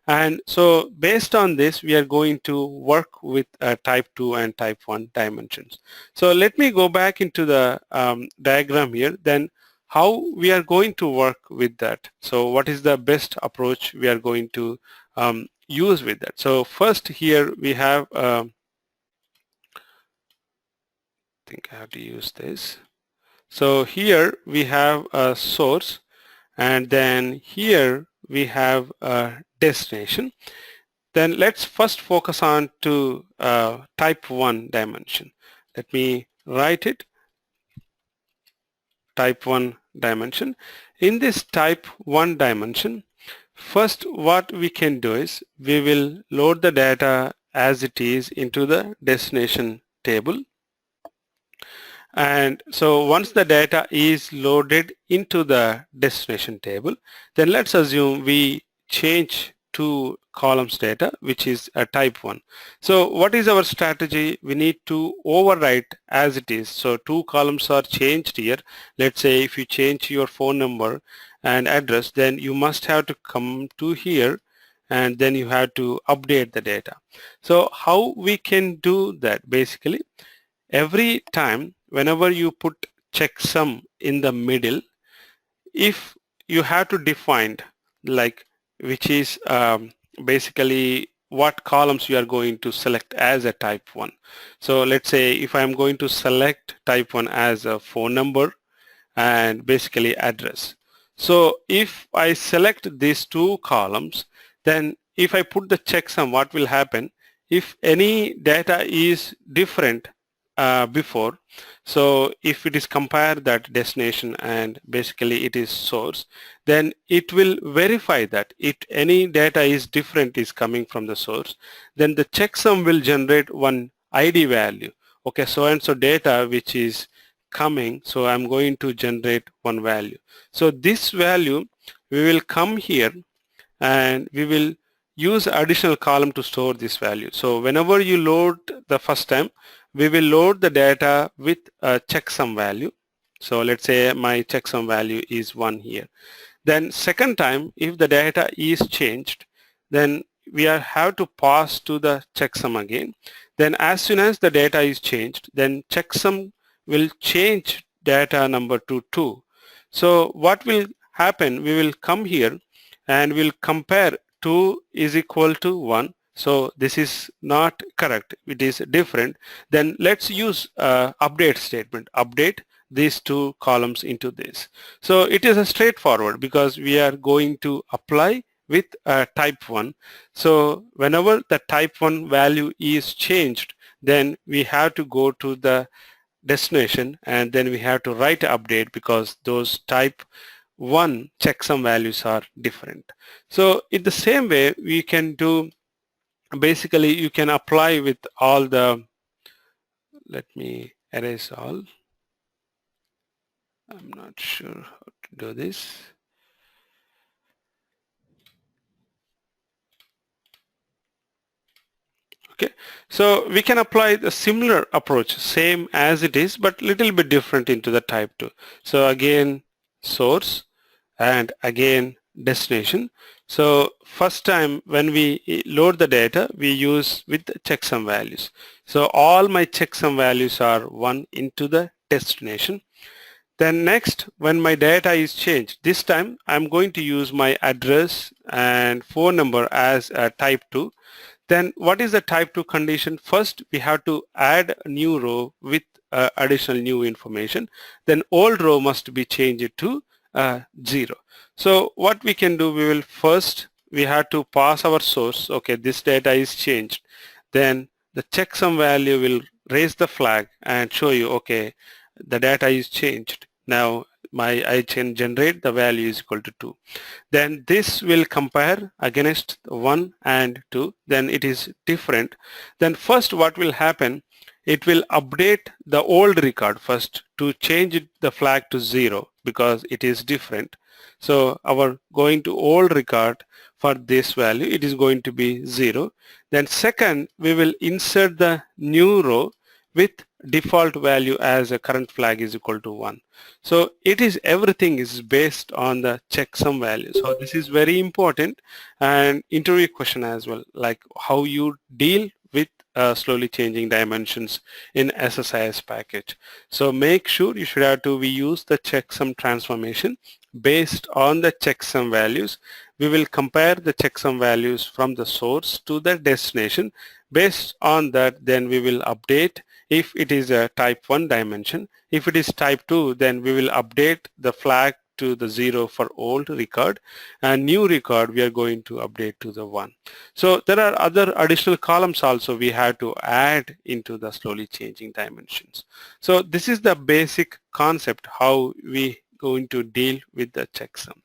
And so based on this, we are going to work with type 2 and type 1 dimensions. So let me go back into the diagram here. Then how we are going to work with that. So what is the best approach we are going to use with that. So first here we have, I think I have to use this. So here we have a source, and then here we have a destination. Then let's first focus on to type 1 dimension. Let me write it, type 1 dimension. In this type 1 dimension, first what we can do is we will load the data as it is into the destination table. And so once the data is loaded into the destination table, then let's assume we change two columns data, which is a type 1. So what is our strategy? We need to overwrite as it is. So two columns are changed here. Let's say if you change your phone number and address, then you must have to come to here and then you have to update the data. So how we can do that? Basically, every time whenever you put checksum in the middle, if you have to define like which is basically what columns you are going to select as a type 1. So let's say if I'm going to select type 1 as a phone number and basically address. So if I select these two columns, then if I put the checksum, what will happen? If any data is different before, so if it is compare that destination and basically it is source, then it will verify that if any data is different is coming from the source, then the checksum will generate one ID value. Okay, so and so data which is coming, so I'm going to generate one value. So this value we will come here and we will use additional column to store this value. So whenever you load the first time, we will load the data with a checksum value. So let's say my checksum value is 1 here. Then second time, if the data is changed, then we have to pass to the checksum again. Then as soon as the data is changed, then checksum will change data number to 2. So what will happen? We will come here and we'll compare 2 is equal to 1. So this is not correct. It is different. Then let's use update statement. Update these two columns into this. So it is a straightforward because we are going to apply with type 1. So whenever the type 1 value is changed, then we have to go to the destination and then we have to write update because those type 1 checksum values are different. So in the same way we can do, basically you can apply with all the, let me erase all. I'm not sure how to do this. Okay, so we can apply the similar approach, same as it is, but little bit different into the type 2. So again, source and again destination. So first time when we load the data, we use with the checksum values. So all my checksum values are 1 into the destination. Then next, when my data is changed, this time I'm going to use my address and phone number as a type 2. Then what is the type 2 condition? First, we have to add a new row with additional new information. Then old row must be changed to 0. So what we can do, we will first, we have to pass our source. Okay, this data is changed. Then the checksum value will raise the flag and show you, okay, the data is changed. Now I can generate the value is equal to 2. Then this will compare against 1 and 2. Then it is different. Then first what will happen, it will update the old record first to change the flag to 0 because it is different. So our going to old record for this value, it is going to be 0. Then second, we will insert the new row with default value as a current flag is equal to 1. So it is everything is based on the checksum value. So this is very important and interview question as well, like how you deal with slowly changing dimensions in SSIS package. So make sure you should have to we use the checksum transformation based on the checksum values. We will compare the checksum values from the source to the destination. Based on that, then we will update if it is a type 1 dimension. If it is type 2, then we will update the flag to the 0 for old record, and new record we are going to update to the 1. So there are other additional columns also we have to add into the slowly changing dimensions. So this is the basic concept how we going to deal with the checksum.